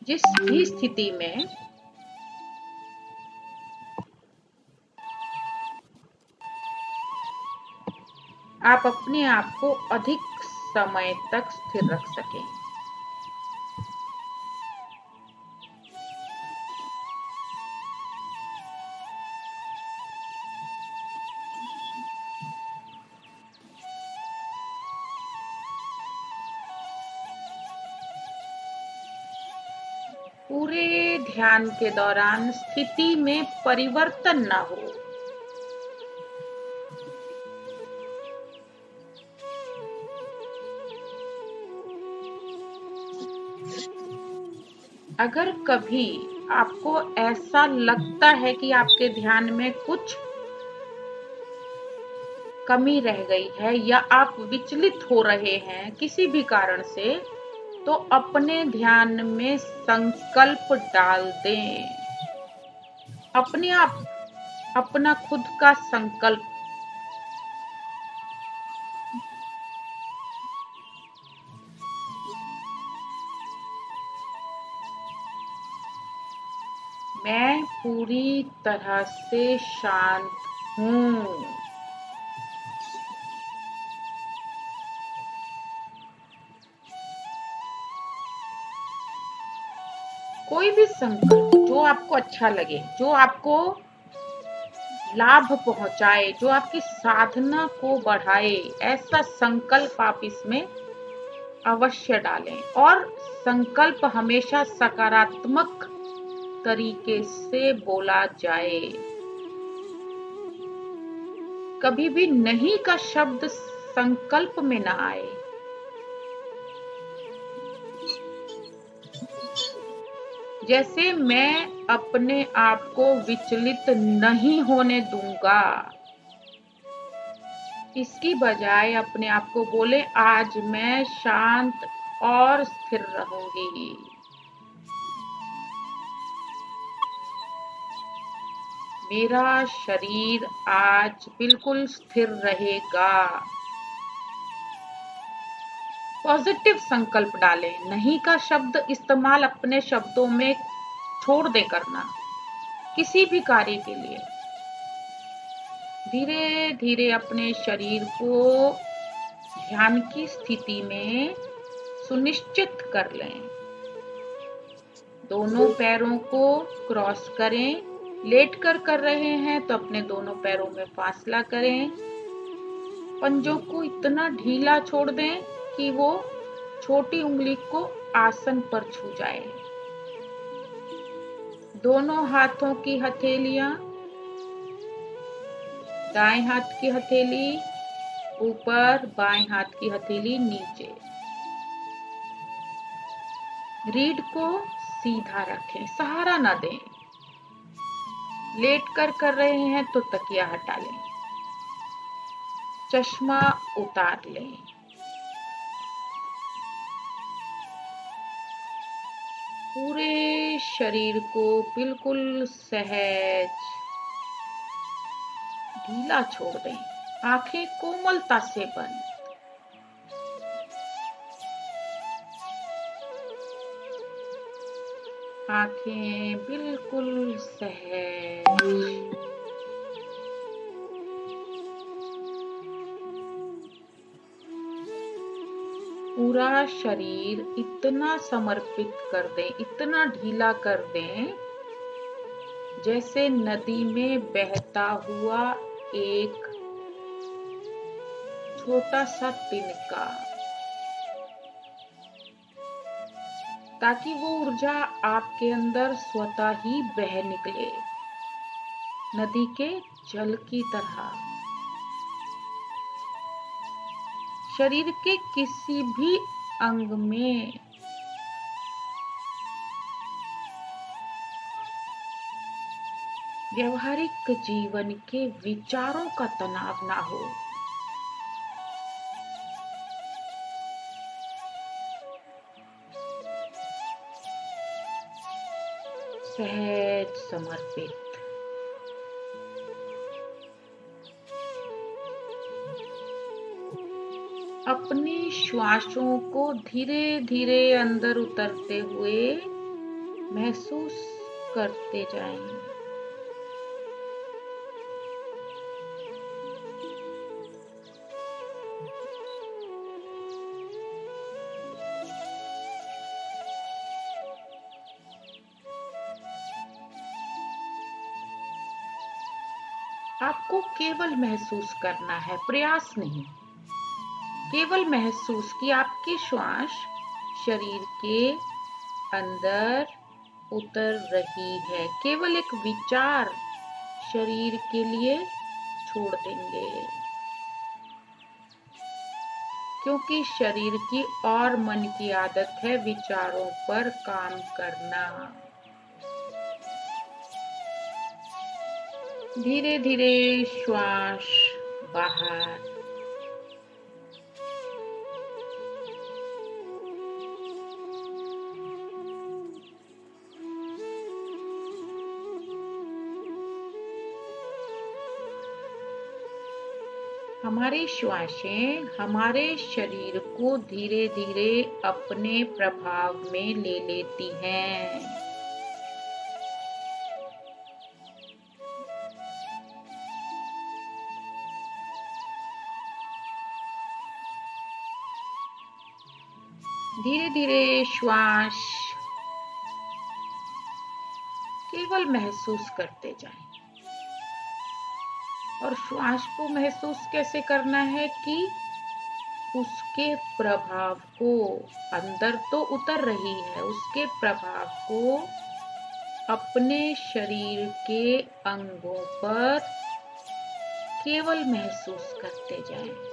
जिस भी स्थिति में आप अपने आप को अधिक समय तक स्थिर रख सकें। पूरे ध्यान के दौरान स्थिति में परिवर्तन ना हो। अगर कभी आपको ऐसा लगता है कि आपके ध्यान में कुछ कमी रह गई है या आप विचलित हो रहे हैं किसी भी कारण से, तो अपने ध्यान में संकल्प डाल दें। अपने आप अपना खुद का संकल्प। मैं पूरी तरह से शांत हूँ। कोई भी संकल्प जो आपको अच्छा लगे, जो आपको लाभ पहुंचाए, जो आपकी साधना को बढ़ाए, ऐसा संकल्प आप इसमें अवश्य डालें। और संकल्प हमेशा सकारात्मक तरीके से बोला जाए। कभी भी नहीं का शब्द संकल्प में ना आए। जैसे मैं अपने आप को विचलित नहीं होने दूंगा, इसकी बजाय अपने आप को बोले, आज मैं शांत और स्थिर रहूंगी। मेरा शरीर आज बिल्कुल स्थिर रहेगा। पॉजिटिव संकल्प डालें। नहीं का शब्द इस्तेमाल अपने शब्दों में छोड़ दे करना, किसी भी कार्य के लिए। धीरे धीरे अपने शरीर को ध्यान की स्थिति में सुनिश्चित कर लें। दोनों पैरों को क्रॉस करें। लेट कर रहे हैं तो अपने दोनों पैरों में फासला करें। पंजों को इतना ढीला छोड़ दें कि वो छोटी उंगली को आसन पर छू जाए। दोनों हाथों की हथेलियां, दाएं हाथ की हथेली ऊपर, बाएं हाथ की हथेली नीचे। रीढ़ को सीधा रखें, सहारा ना दें। लेट कर रहे हैं तो तकिया हटा लें। चश्मा उतार लें। पूरे शरीर को बिल्कुल सहज ढीला छोड़ दें। आंखें कोमलता से बंद। आंखें बिल्कुल सहज। पूरा शरीर इतना समर्पित कर दें, इतना ढीला कर दें, जैसे नदी में बहता हुआ एक छोटा सा तिनका, ताकि वो ऊर्जा आपके अंदर स्वतः ही बह निकले, नदी के जल की तरह। शरीर के किसी भी अंग में व्यवहारिक जीवन के विचारों का तनाव ना हो। सहज समर्पित। अपनी श्वासों को धीरे धीरे अंदर उतरते हुए महसूस करते जाएं। आपको केवल महसूस करना है, प्रयास नहीं। केवल महसूस कि आपकी श्वास शरीर के अंदर उतर रही है। केवल एक विचार शरीर के लिए छोड़ देंगे, क्योंकि शरीर की और मन की आदत है विचारों पर काम करना। धीरे धीरे श्वास बाहर, हमारी श्वासें हमारे शरीर को धीरे धीरे अपने प्रभाव में ले लेती हैं। धीरे धीरे श्वास केवल महसूस करते जाएं। और श्वास को महसूस कैसे करना है कि उसके प्रभाव को, अंदर तो उतर रही है, उसके प्रभाव को अपने शरीर के अंगों पर केवल महसूस करते जाएं।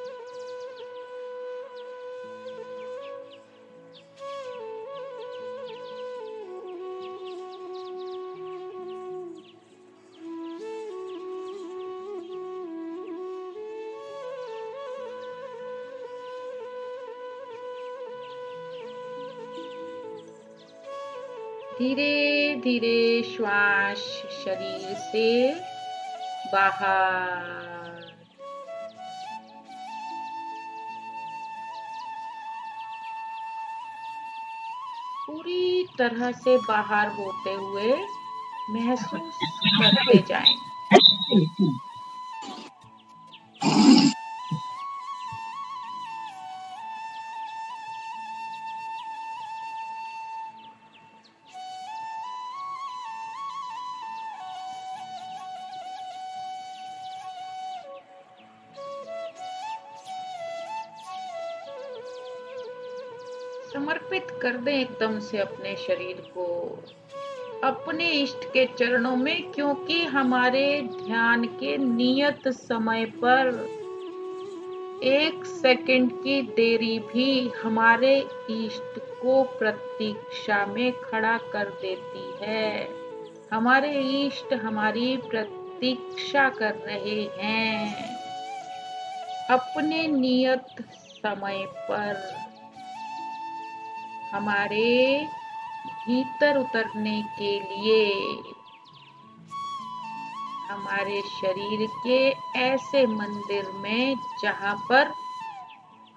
धीरे धीरे श्वास शरीर से बाहर, पूरी तरह से बाहर होते हुए महसूस करते जाएं। समर्पित कर दें एकदम से अपने शरीर को अपने इष्ट के चरणों में, क्योंकि हमारे ध्यान के नियत समय पर 1 सेकंड की देरी भी हमारे इष्ट को प्रतीक्षा में खड़ा कर देती है। हमारे इष्ट हमारी प्रतीक्षा कर रहे हैं अपने नियत समय पर हमारे भीतर उतरने के लिए, हमारे शरीर के ऐसे मंदिर में जहां पर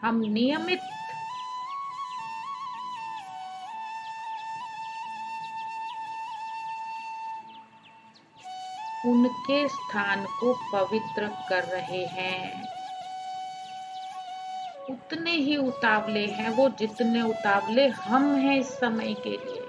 हम नियमित उनके स्थान को पवित्र कर रहे हैं। उतने ही उतावले हैं वो जितने उतावले हम हैं इस समय के लिए।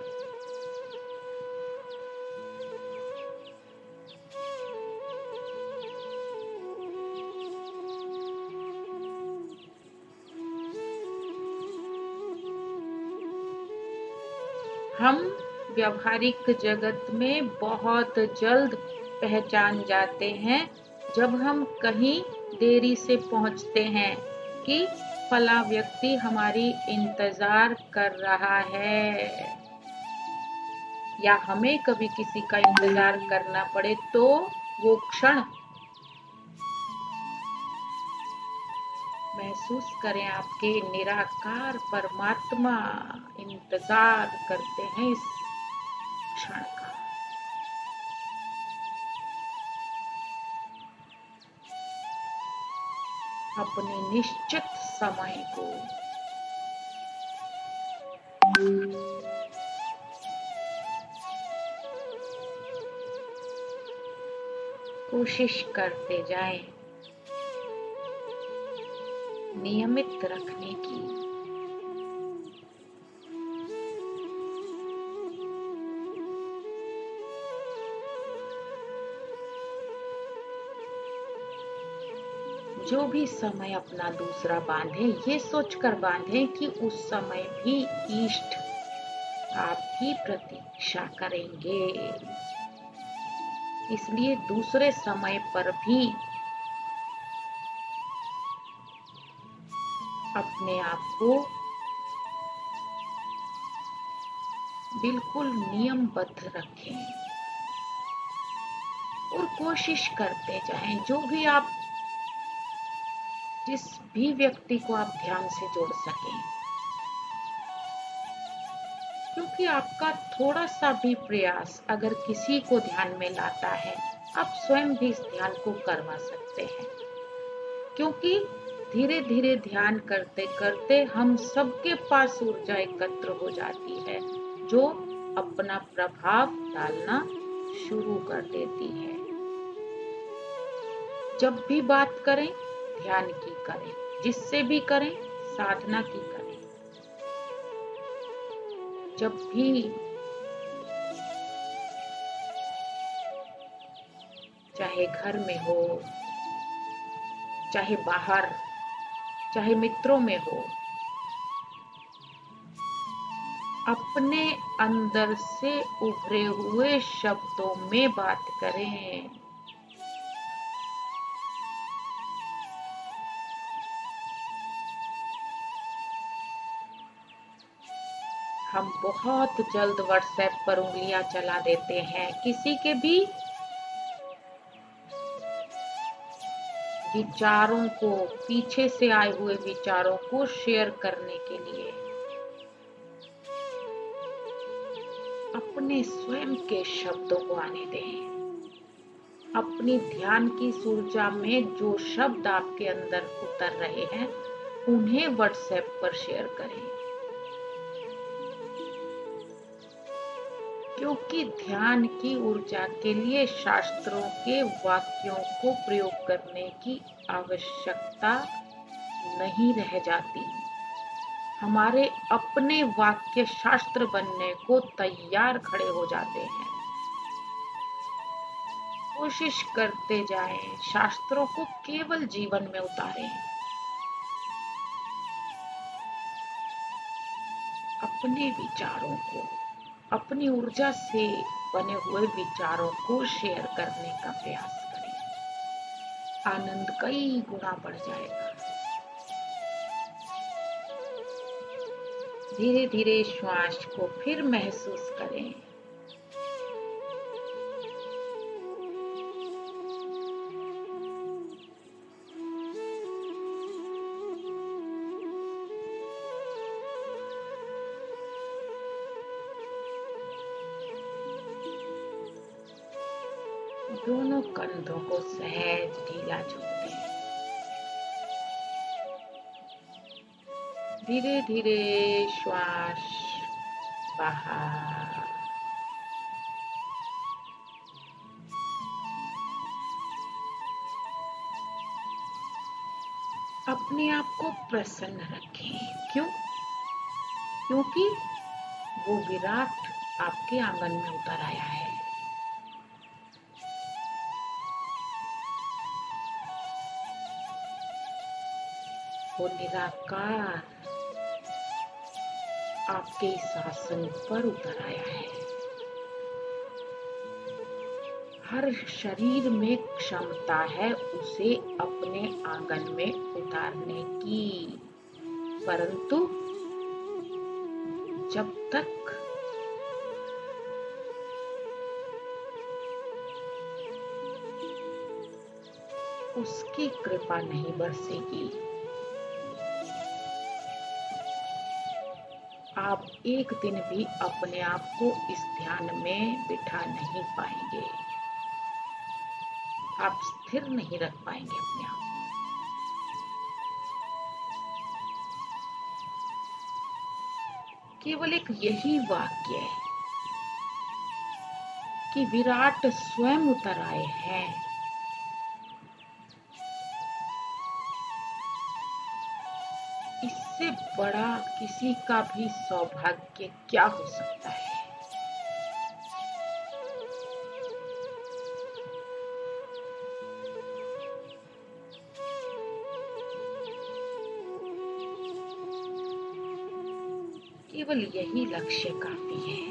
हम व्यवहारिक जगत में बहुत जल्द पहचान जाते हैं जब हम कहीं देरी से पहुंचते हैं कि फला व्यक्ति हमारी इंतजार कर रहा है, या हमें कभी किसी का इंतजार करना पड़े तो वो क्षण महसूस करें आपके निराकार परमात्मा इंतजार करते हैं इस क्षण का। अपने निश्चित समय को कोशिश करते जाएं नियमित रखने की। जो भी समय अपना दूसरा बांधे, ये सोचकर बांधे कि उस समय भी इष्ट आपकी प्रतीक्षा करेंगे। इसलिए दूसरे समय पर भी अपने आप को बिल्कुल नियमबद्ध रखें और कोशिश करते जाएं जिस भी व्यक्ति को आप ध्यान से जोड़ सकें, क्योंकि आपका थोड़ा सा भी प्रयास अगर किसी को ध्यान में लाता है, आप स्वयं भी इस ध्यान को करवा सकते हैं। क्योंकि धीरे धीरे ध्यान करते करते हम सबके पास ऊर्जा एकत्र हो जाती है, जो अपना प्रभाव डालना शुरू कर देती है। जब भी बात करें, ध्यान की करें, जिससे भी करें, साधना की करें। जब भी चाहे घर में हो, चाहे बाहर, चाहे मित्रों में हो, अपने अंदर से उभरे हुए शब्दों में बात करें। हम बहुत जल्द व्हाट्सएप पर उंगलियां चला देते हैं किसी के भी विचारों को, पीछे से आए हुए विचारों को शेयर करने के लिए। अपने स्वयं के शब्दों को आने दें। अपनी ध्यान की ऊर्जा में जो शब्द आपके अंदर उतर रहे हैं, उन्हें व्हाट्सएप पर शेयर करें। क्योंकि ध्यान की ऊर्जा के लिए शास्त्रों के वाक्यों को प्रयोग करने की आवश्यकता नहीं रह जाती। हमारे अपने वाक्य शास्त्र बनने को तैयार खड़े हो जाते हैं। कोशिश करते जाएं, शास्त्रों को केवल जीवन में उतारें। अपने विचारों को, अपनी ऊर्जा से बने हुए विचारों को शेयर करने का प्रयास करें। आनंद कई गुना बढ़ जाएगा। धीरे धीरे श्वास को फिर महसूस करें। दोनों कंधों को सहज ढीला छोड़ दें। धीरे धीरे श्वास बाहर। अपने आप को प्रसन्न रखें। क्यों? क्योंकि वो विराट आपके आंगन में उतर आया है। वो निराकार आपके इस आसन पर उतर आया है। हर शरीर में क्षमता है उसे अपने आंगन में उतारने की, परंतु जब तक उसकी कृपा नहीं बरसेगी, आप एक दिन भी अपने आप को इस ध्यान में बिठा नहीं पाएंगे। आप स्थिर नहीं रख पाएंगे अपने आप। केवल एक यही वाक्य है कि विराट स्वयं उतर आए हैं, इससे बड़ा किसी का भी सौभाग्य क्या हो सकता है। केवल यही लक्ष्य काफी है।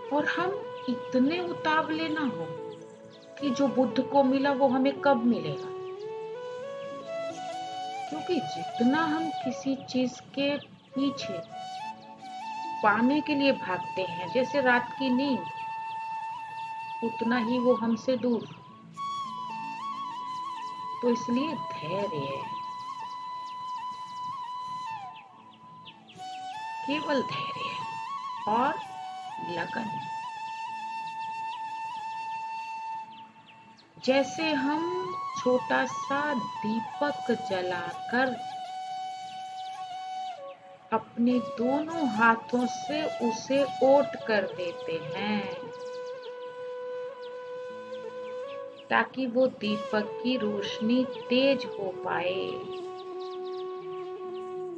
और हम इतने उतावले ना हो कि जो बुद्ध को मिला वो हमें कब मिलेगा, क्योंकि जितना हम किसी चीज के पीछे पाने के लिए भागते हैं, जैसे रात की नींद, उतना ही वो हमसे दूर। तो इसलिए धैर्य, केवल धैर्य और लगन। जैसे हम छोटा सा दीपक जलाकर अपने दोनों हाथों से उसे ओट कर देते हैं, ताकि वो दीपक की रोशनी तेज हो पाए।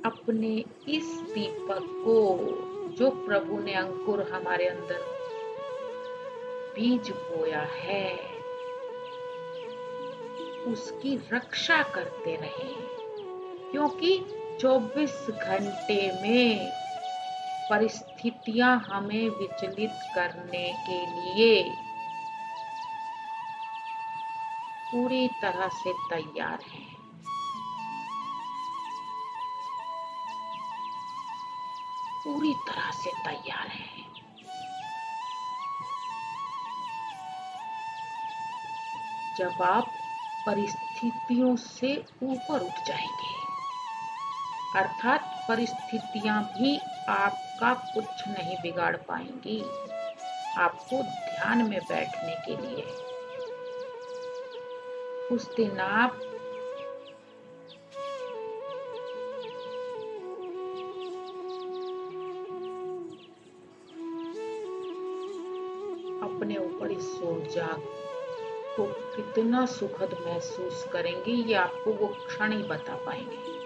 अपने इस दीपक को, जो प्रभु ने अंकुर हमारे अंदर बीज बोया है, उसकी रक्षा करते रहे, क्योंकि 24 घंटे में परिस्थितियां हमें विचलित करने के लिए पूरी तरह से तैयार है। पूरी तरह से तैयार है। जब आप परिस्थितियों से ऊपर उठ जाएंगे, अर्थात परिस्थितियां भी आपका कुछ नहीं बिगाड़ पाएंगी। आपको ध्यान में बैठने के लिए उस दिन आप अपने ऊपर इस ऊर्जा को कितना सुखद महसूस करेंगे, ये आपको वो क्षण ही बता पाएंगे।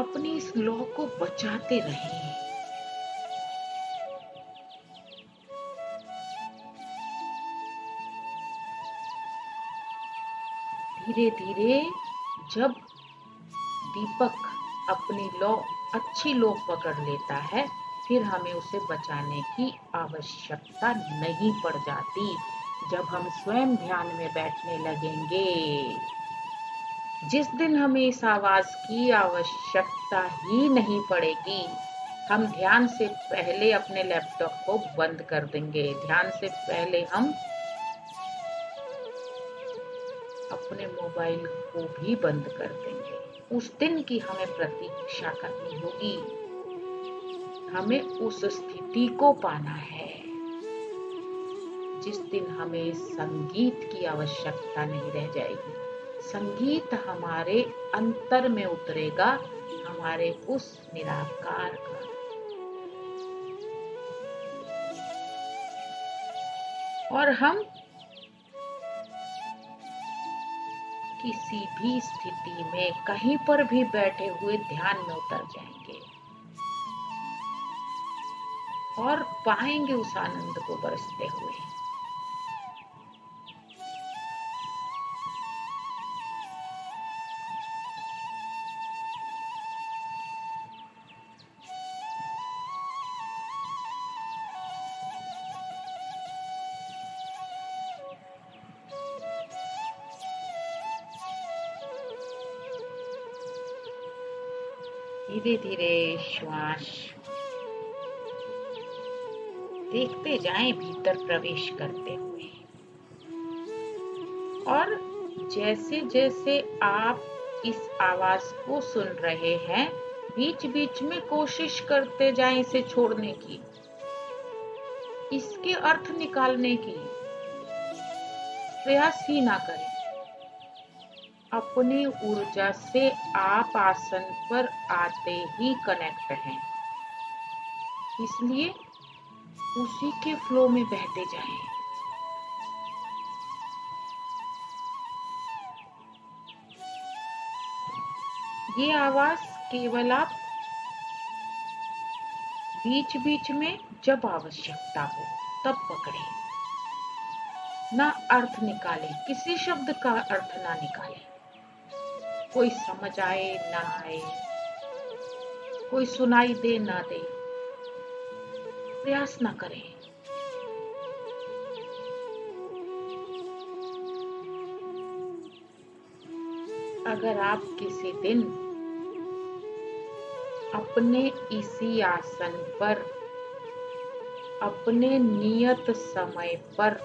अपनी इस लौ को बचाते रहें। धीरे धीरे जब दीपक अपनी लौ, अच्छी लौ पकड़ लेता है, फिर हमें उसे बचाने की आवश्यकता नहीं पड़ जाती। जब हम स्वयं ध्यान में बैठने लगेंगे, जिस दिन हमें इस आवाज की आवश्यकता ही नहीं पड़ेगी, हम ध्यान से पहले अपने लैपटॉप को बंद कर देंगे। ध्यान से पहले हम अपने मोबाइल को भी बंद कर देंगे। उस दिन की हमें प्रतीक्षा करनी होगी। हमें उस स्थिति को पाना है जिस दिन हमें संगीत की आवश्यकता नहीं रह जाएगी। संगीत हमारे अंतर में उतरेगा, हमारे उस निराकार का। और हम किसी भी स्थिति में कहीं पर भी बैठे हुए ध्यान में उतर जाएंगे और पाएंगे उस आनंद को बरसते हुए। धीरे धीरे श्वास देखते जाएं भीतर प्रवेश करते हुए, और जैसे जैसे आप इस आवाज को सुन रहे हैं, बीच बीच में कोशिश करते जाएं इसे छोड़ने की, इसके अर्थ निकालने की प्रयास ही ना करें। अपनी ऊर्जा से आप आसन पर आते ही कनेक्ट हैं, इसलिए उसी के फ्लो में बहते जाएं। ये आवाज केवल आप बीच बीच में जब आवश्यकता हो तब पकड़े, ना अर्थ निकाले, किसी शब्द का अर्थ ना निकाले। कोई समझ आए ना आए, कोई सुनाई दे ना दे, प्रयास ना करें। अगर आप किसी दिन अपने इसी आसन पर अपने नियत समय पर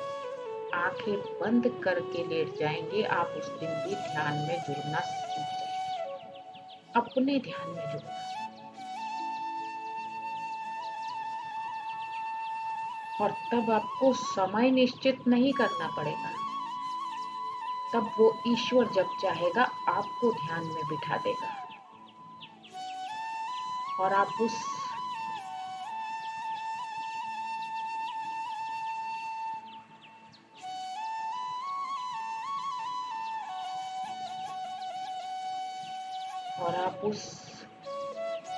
आंखें बंद करके लेट जाएंगे, आप उस दिन भी ध्यान में जुड़ना सीख जाएंगे। अपने ध्यान में जुड़ना। और तब आपको समय निश्चित नहीं करना पड़ेगा। तब वो ईश्वर जब चाहेगा आपको ध्यान में बिठा देगा और आप उस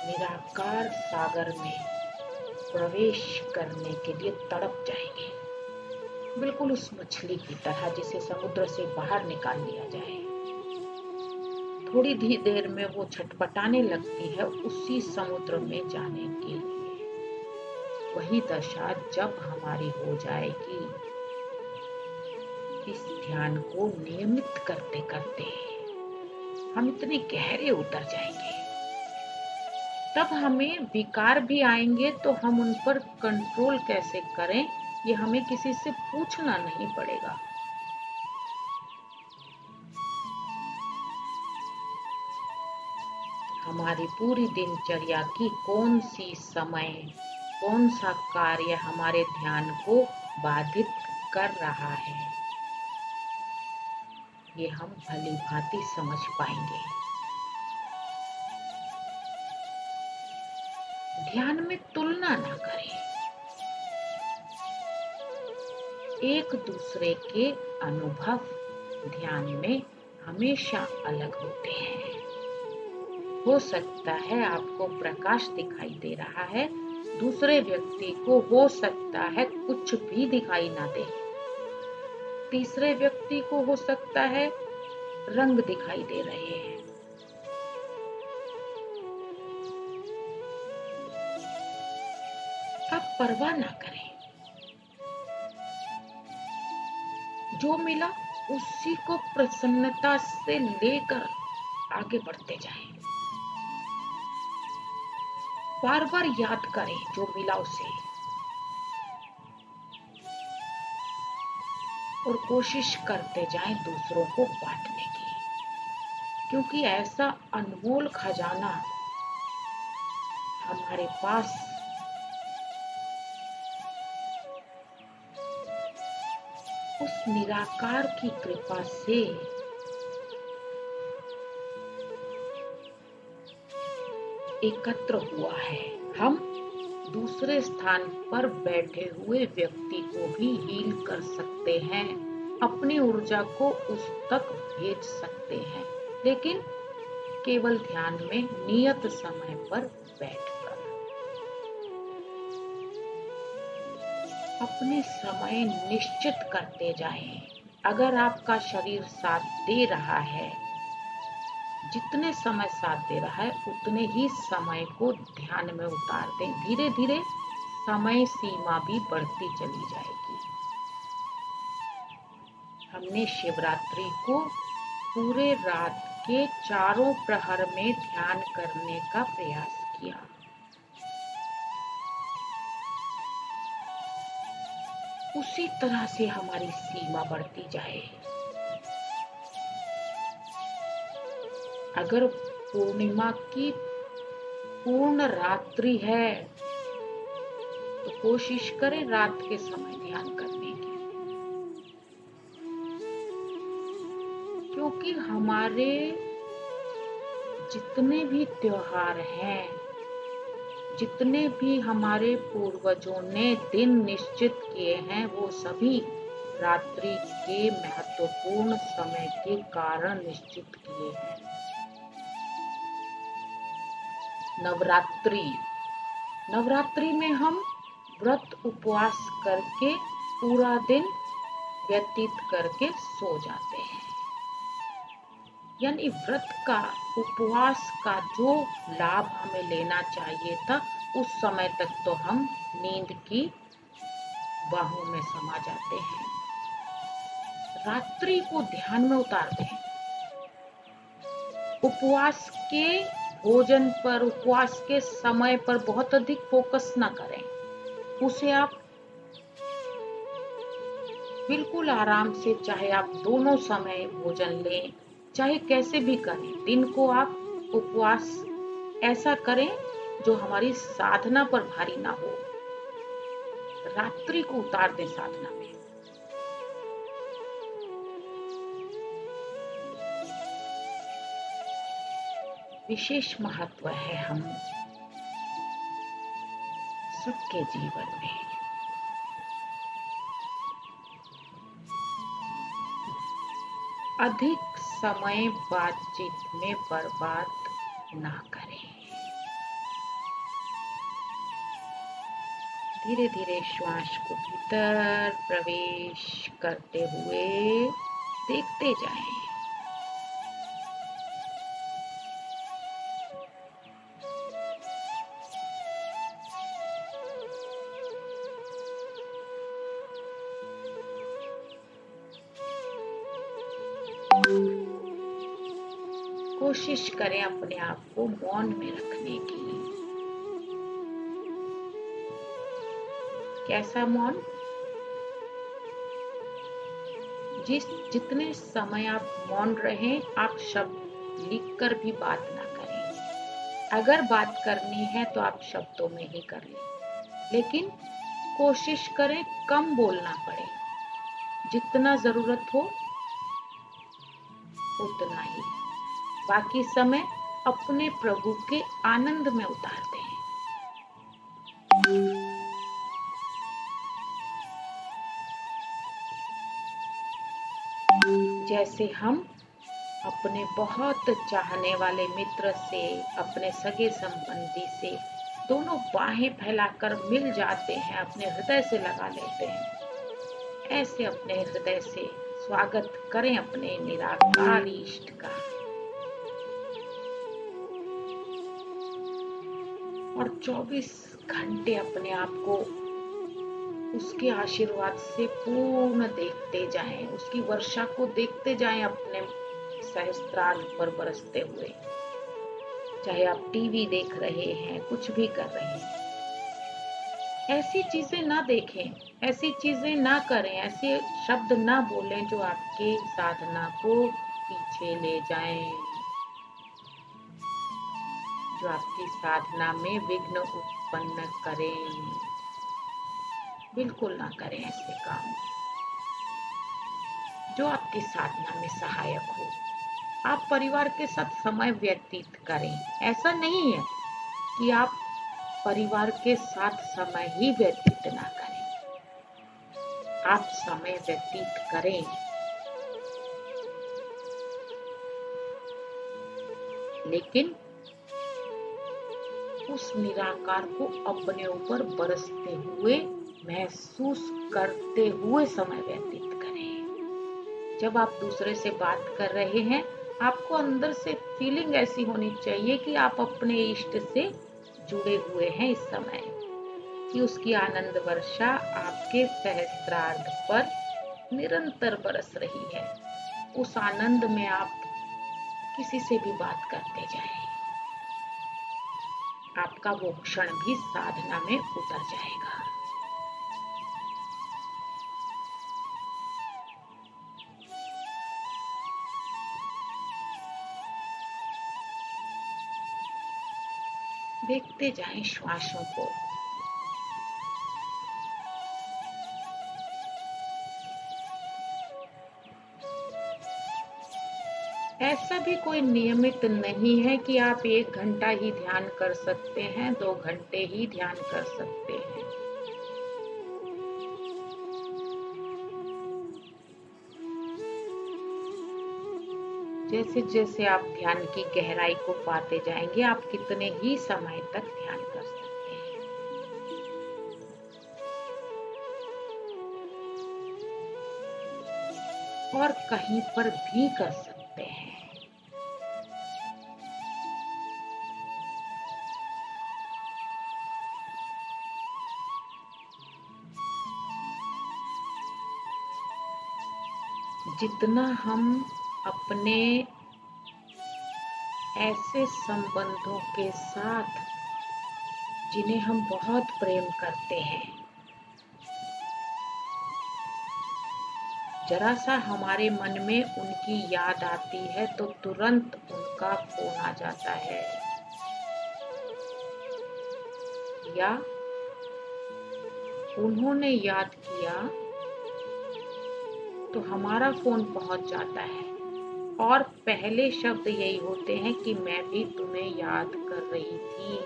निराकार सागर में प्रवेश करने के लिए तड़प जाएंगे, बिल्कुल उस मछली की तरह जिसे समुद्र से बाहर निकाल लिया जाए। थोड़ी देर में वो छटपटाने लगती है उसी समुद्र में जाने के लिए। वही दशा जब हमारी हो जाएगी, इस ध्यान को नियमित करते करते हम इतने गहरे उतर जाएंगे, तब हमें विकार भी आएंगे तो हम उन पर कंट्रोल कैसे करें, ये हमें किसी से पूछना नहीं पड़ेगा। हमारी पूरी दिनचर्या की कौन सा कार्य हमारे ध्यान को बाधित कर रहा है, ये हम भली भांति समझ पाएंगे। ध्यान में तुलना ना करें। एक दूसरे के अनुभव ध्यान में हमेशा अलग होते हैं। हो सकता है आपको प्रकाश दिखाई दे रहा है, दूसरे व्यक्ति को हो सकता है कुछ भी दिखाई ना दे, तीसरे व्यक्ति को हो सकता है रंग दिखाई दे रहे हैं। आप परवाह ना करें, जो मिला उसी को प्रसन्नता से लेकर आगे बढ़ते जाएं। बार बार याद करें जो मिला उसे, और कोशिश करते जाएं दूसरों को बांटने की, क्योंकि ऐसा अनमोल खजाना हमारे पास उस निराकार की कृपा से एकत्र हुआ है। हम दूसरे स्थान पर बैठे हुए व्यक्ति को भी हील कर सकते हैं, अपनी ऊर्जा को उस तक भेज सकते हैं, लेकिन केवल ध्यान में नियत समय पर बैठकर। अपने समय निश्चित करते जाएं। अगर आपका शरीर साथ दे रहा है, जितने समय साथ दे रहा है उतने ही समय को ध्यान में उतार दें। धीरे धीरे समय सीमा भी बढ़ती चली जाएगी। हमने शिवरात्रि को पूरे रात के चारों प्रहर में ध्यान करने का प्रयास किया। उसी तरह से हमारी सीमा बढ़ती जाए। अगर पूर्णिमा की पूर्ण रात्रि है तो कोशिश करें रात के समय ध्यान करने की, क्योंकि हमारे जितने भी त्योहार हैं, जितने भी हमारे पूर्वजों ने दिन निश्चित किए हैं, वो सभी रात्रि के महत्वपूर्ण समय के कारण निश्चित किए हैं। नवरात्रि। नवरात्रि में हम व्रत उपवास करके पूरा दिन व्यतीत करके सो जाते हैं। यानी व्रत का, उपवास का जो लाभ हमें लेना चाहिए था, उस समय तक तो हम नींद की बाहों में समा जाते हैं। रात्रि को ध्यान में उतारते हैं। उपवास के भोजन पर, उपवास के समय पर बहुत अधिक फोकस ना करें। उसे आप बिल्कुल आराम से, चाहे आप दोनों समय भोजन लें, चाहे कैसे भी करें, दिन को आप उपवास ऐसा करें जो हमारी साधना पर भारी ना हो। रात्रि को उतार दें साधना में। विशेष महत्व है हम सबके जीवन में। अधिक समय बातचीत में बर्बाद ना करें। धीरे धीरे श्वास को भीतर प्रवेश करते हुए देखते जाएं। कोशिश करें अपने आप को मौन में रखने की। कैसा मौन? जितने समय आप मौन रहें, आप शब्द लिखकर भी बात ना करें। अगर बात करनी है तो आप शब्दों में ही कर लें, लेकिन कोशिश करें कम बोलना पड़े। जितना जरूरत हो उतना ही। बाकी समय अपने प्रभु के आनंद में उतारते हैं। जैसे हम अपने बहुत चाहने वाले मित्र से, अपने सगे संबंधी से दोनों बाहें फैलाकर मिल जाते हैं, अपने हृदय से लगा लेते हैं। ऐसे अपने हृदय से स्वागत करें अपने निराकार इष्ट का, और 24 घंटे अपने आप को उसके आशीर्वाद से पूर्ण देखते जाएं, उसकी वर्षा को देखते जाएं अपने सहस्त्रार्ध पर बरसते हुए। चाहे आप टीवी देख रहे हैं, कुछ भी कर रहे हैं, ऐसी चीजें ना देखें, ऐसी चीजें ना करें, ऐसे शब्द ना बोलें जो आपके साधना को पीछे ले जाएं, जो आपकी साधना में विघ्न उत्पन्न करें। बिल्कुल ना करें ऐसे काम जो आपकी साधना में सहायक हो। आप परिवार के साथ समय व्यतीत करें। ऐसा नहीं है कि आप परिवार के साथ समय ही व्यतीत ना करें। आप समय व्यतीत करें, लेकिन उस निराकार को अपने ऊपर बरसते हुए, महसूस करते हुए समय व्यतीत करें। जब आप दूसरे से बात कर रहे हैं, आपको अंदर से फीलिंग ऐसी होनी चाहिए कि आप अपने इष्ट से जुड़े हुए हैं इस समय, कि उसकी आनंद वर्षा आपके सहस्त्रार्ध पर निरंतर बरस रही है। उस आनंद में आप किसी से भी बात करते जाएं। आपका वो क्षण भी साधना में उतर जाएगा। देखते जाएं श्वासों को। ऐसा भी कोई नियमित नहीं है कि आप 1 घंटा ही ध्यान कर सकते हैं, 2 घंटे ही ध्यान कर सकते हैं। जैसे जैसे आप ध्यान की गहराई को पाते जाएंगे, आप कितने ही समय तक ध्यान कर सकते हैं। और कहीं पर भी कर सकते हैं। जितना हम अपने ऐसे संबंधों के साथ जिन्हें हम बहुत प्रेम करते हैं, जरा सा हमारे मन में उनकी याद आती है तो तुरंत उनका फोन आ जाता है, या उन्होंने याद किया तो हमारा फोन पहुंच जाता है और पहले शब्द यही होते हैं कि मैं भी तुम्हें याद कर रही थी।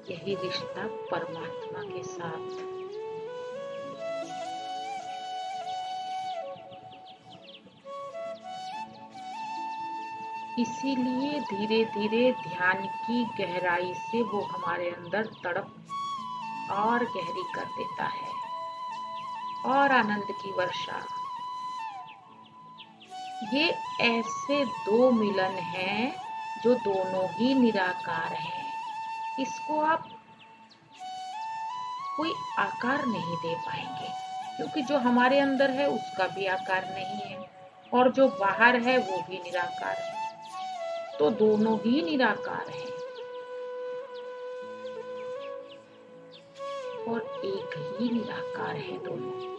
यही रिश्ता परमात्मा के साथ। इसीलिए धीरे धीरे ध्यान की गहराई से वो हमारे अंदर तड़प और गहरी कर देता है, और आनंद की वर्षा। ये ऐसे दो मिलन हैं जो दोनों ही निराकार हैं। इसको आप कोई आकार नहीं दे पाएंगे, क्योंकि जो हमारे अंदर है उसका भी आकार नहीं है, और जो बाहर है वो भी निराकार है। तो दोनों ही निराकार हैं और एक ही निराकार है दोनों।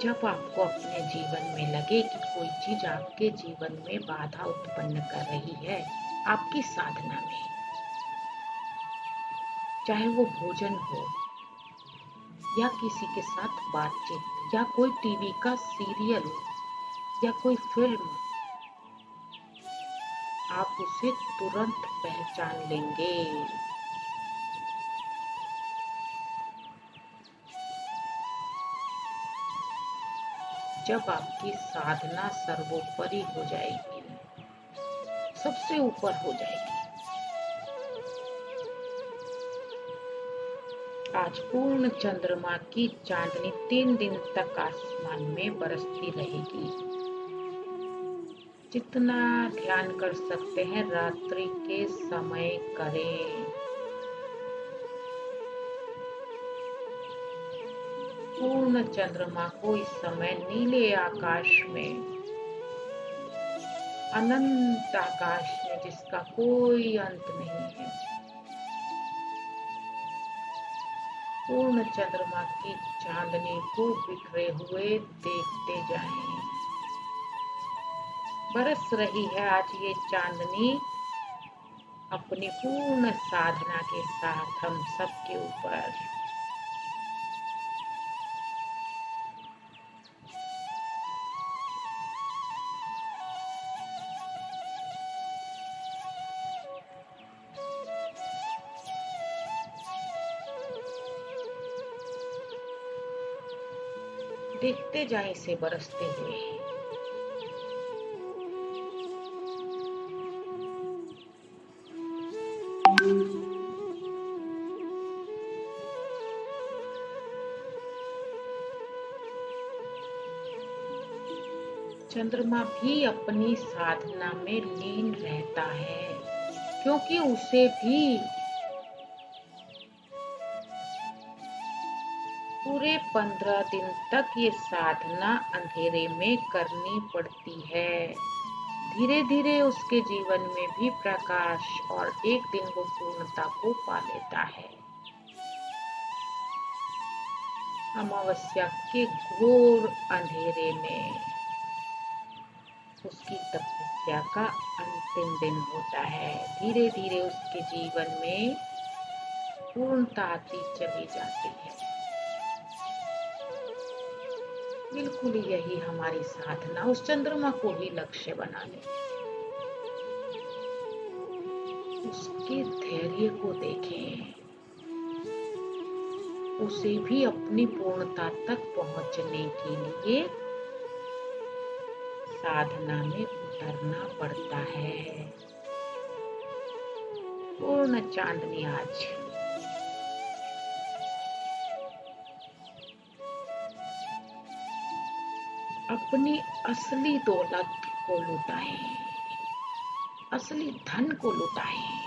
जब आपको अपने जीवन में लगे कि कोई चीज आपके जीवन में बाधा उत्पन्न कर रही है, आपकी साधना में, चाहे वो भोजन हो या किसी के साथ बातचीत या कोई टीवी का सीरियल या कोई फिल्म, आप उसे तुरंत पहचान लेंगे। जब आपकी साधना सर्वोपरि हो जाएगी, सबसे ऊपर हो जाएगी। आज पूर्ण चंद्रमा की चांदनी 3 दिन तक आसमान में बरसती रहेगी। जितना ध्यान कर सकते हैं रात्रि के समय करें। पूर्ण चंद्रमा को इस समय नीले आकाश में, अनंत आकाश में जिसका कोई अंत नहीं है, पूर्ण चंद्रमा की चांदनी को बिखरे हुए देखते जाएं। बरस रही है आज ये चांदनी अपनी पूर्ण साधना के साथ हम सबके ऊपर। देखते जाएं इसे बरसते हुए। चंद्रमा भी अपनी साधना में लीन रहता है, क्योंकि उसे भी पूरे 15 दिन तक ये साधना अंधेरे में करनी पड़ती है। धीरे धीरे उसके जीवन में भी प्रकाश और एक दिन वो पूर्णता को पा लेता है। अमावस्या के घोर अंधेरे में उसकी तपस्या का अंतिम दिन होता है। धीरे धीरे उसके जीवन में पूर्णता आती चली जाती है। बिल्कुल यही हमारी साधना, उस चंद्रमा को ही लक्ष्य बना ले, उसके धैर्य को देखें, उसे भी अपनी पूर्णता तक पहुंचने के लिए साधना में उतरना पड़ता है। पूर्ण चांदनी आज। अपनी असली दौलत को लुटाएं, असली धन को लुटाएं।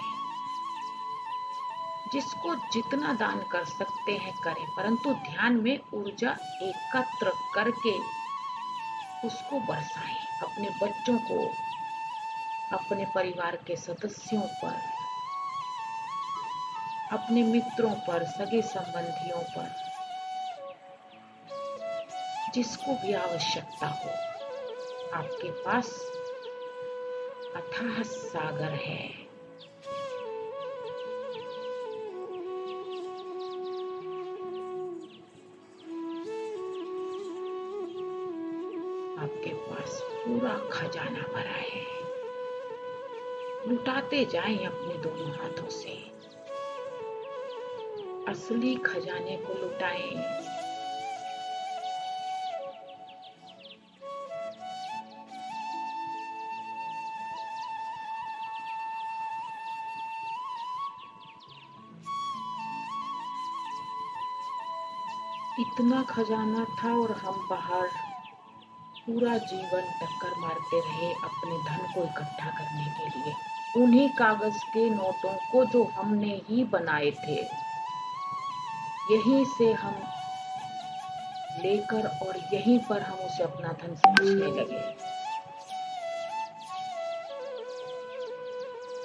जिसको जितना दान कर सकते हैं करें, परंतु ध्यान में ऊर्जा एकत्र करके उसको बरसाएं। अपने बच्चों को, अपने परिवार के सदस्यों पर, अपने मित्रों पर, सगे संबंधियों पर, जिसको भी आवश्यकता हो। आपके पास अथाह सागर है। आपके पास पूरा खजाना भरा है। लुटाते जाएं अपने दोनों हाथों से। असली खजाने को लुटाएं। इतना खजाना था और हम बाहर पूरा जीवन टक्कर मारते रहे अपने धन को इकट्ठा करने के लिए, उन्हीं कागज के नोटों को जो हमने ही बनाए थे। यहीं से हम लेकर और यहीं पर हम उसे अपना धन समझने लगे।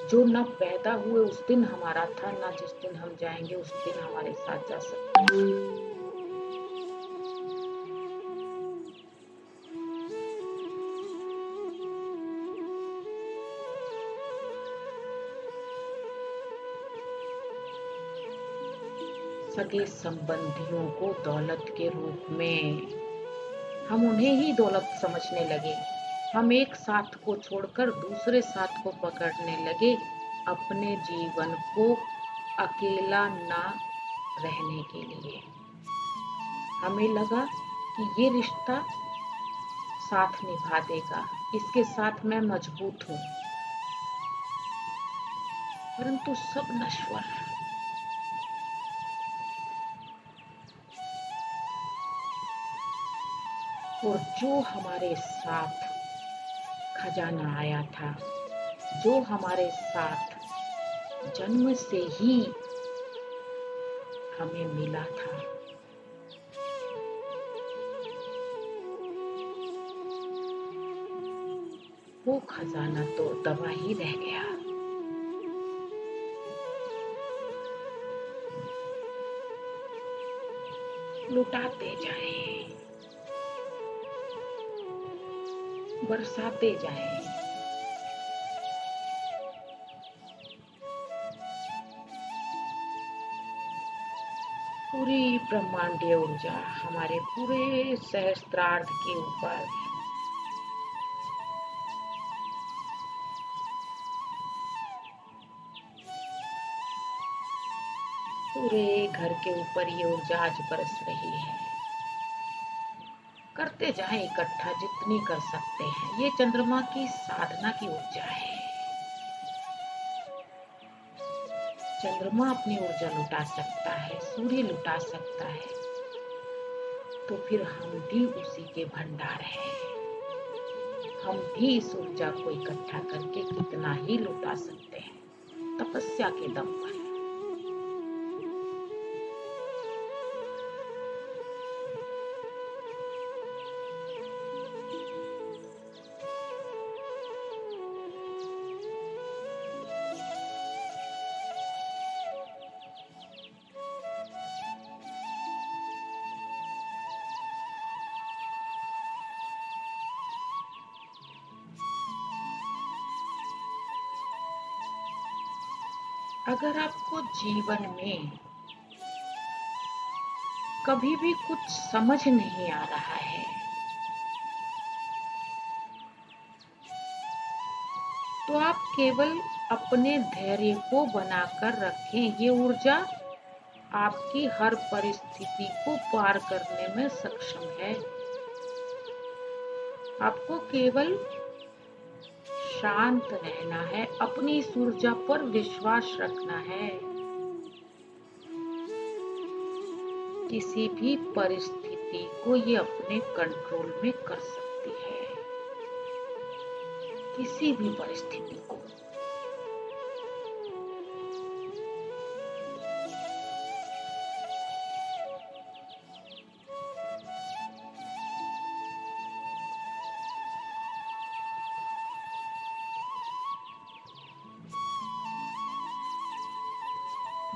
जो न पैदा हुए उस दिन हमारा था, न जिस दिन हम जाएंगे उस दिन हमारे साथ जा सकता है। सगे संबंधियों को दौलत के रूप में हम उन्हें ही दौलत समझने लगे। हम एक साथ को छोड़कर दूसरे साथ को पकड़ने लगे, अपने जीवन को अकेला ना रहने के लिए। हमें लगा कि ये रिश्ता साथ निभा देगा, इसके साथ मैं मजबूत हूँ, परंतु सब नश्वर है। और जो हमारे साथ खजाना आया था, जो हमारे साथ जन्म से ही हमें मिला था, वो खजाना तो दबा ही रह गया। लुटाते जाएं, बरसाते जाएं। पूरी ब्रह्मांडीय ऊर्जा हमारे पूरे सहस्त्रार्ध के ऊपर पूरे घर के ऊपर ये ऊर्जा आज बरस रही है। करते जाएं इकट्ठा जितनी कर सकते हैं। ये चंद्रमा की साधना की ऊर्जा है। चंद्रमा अपनी ऊर्जा लुटा सकता है, सूर्य लुटा सकता है, तो फिर हम भी उसी के भंडार हैं। हम भी इस ऊर्जा को इकट्ठा करके कितना ही लुटा सकते हैं, तपस्या के दम पर। अगर आपको जीवन में कभी भी कुछ समझ नहीं आ रहा है, तो आप केवल अपने धैर्य को बनाकर रखें। ये ऊर्जा आपकी हर परिस्थिति को पार करने में सक्षम है। आपको केवल शांत रहना है, अपनी इस ऊर्जा पर विश्वास रखना है। किसी भी परिस्थिति को ये अपने कंट्रोल में कर सकती है, किसी भी परिस्थिति को।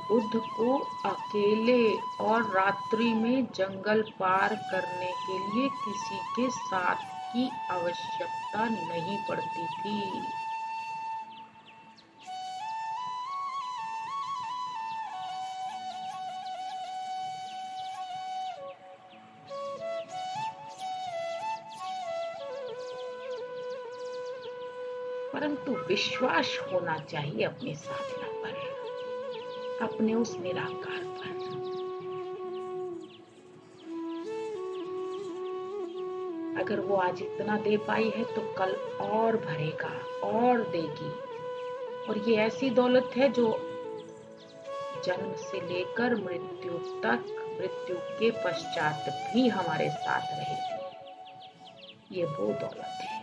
बुद्ध को अकेले और रात्रि में जंगल पार करने के लिए किसी के साथ की आवश्यकता नहीं पड़ती थी। परंतु विश्वास होना चाहिए अपनी साधना पर, अपने उस निराकार पर। अगर वो आज इतना दे पाई है तो कल और भरेगा और देगी। और ये ऐसी दौलत है जो जन्म से लेकर मृत्यु तक, मृत्यु के पश्चात भी हमारे साथ रहेगी। ये वो दौलत है।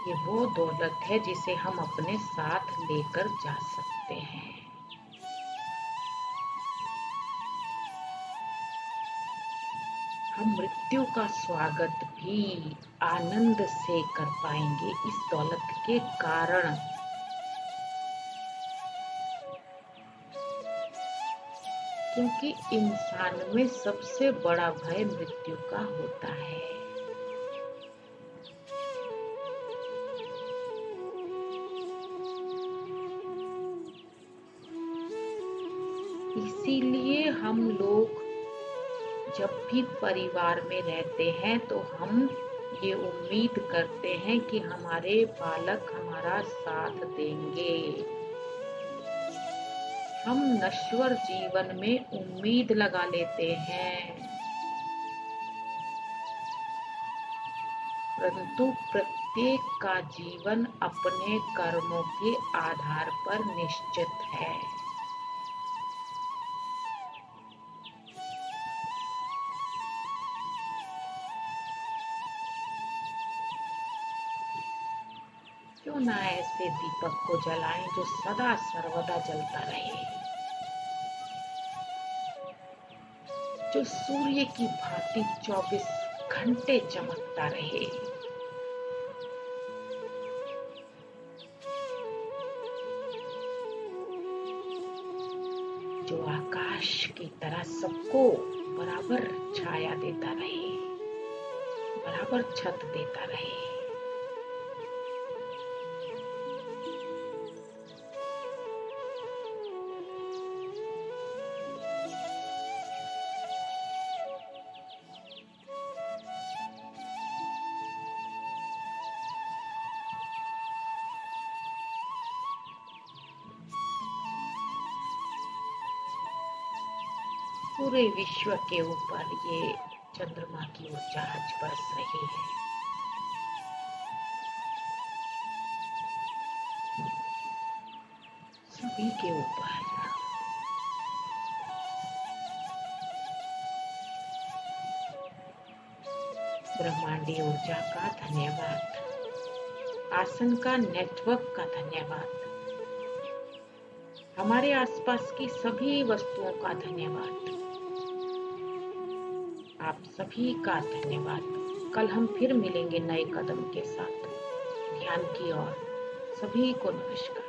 ये वो दौलत है जिसे हम अपने साथ लेकर जा सकते हैं। हम मृत्यु का स्वागत भी आनंद से कर पाएंगे इस दौलत के कारण। क्योंकि इंसान में सबसे बड़ा भय मृत्यु का होता है। इसीलिए हम लोग जब भी परिवार में रहते हैं तो हम ये उम्मीद करते हैं कि हमारे बालक हमारा साथ देंगे। हम नश्वर जीवन में उम्मीद लगा लेते हैं, परंतु प्रत्येक का जीवन अपने कर्मों के आधार पर निश्चित है। क्यों ना ऐसे दीपक को जलाएं जो सदा सर्वदा जलता रहे, जो सूर्य की भांति 24 घंटे चमकता रहे। जो आकाश की तरह सबको बराबर छाया देता रहे, बराबर छत देता रहे। पूरे विश्व के ऊपर ये चंद्रमा की ऊर्जा आज बरस रही है। सभी के ऊपर। ब्रह्मांडीय ऊर्जा का धन्यवाद, आसन का नेटवर्क का धन्यवाद, हमारे आसपास की सभी वस्तुओं का धन्यवाद, आप सभी का धन्यवाद। कल हम फिर मिलेंगे नए कदम के साथ। ध्यान की ओर सभी को नमस्कार।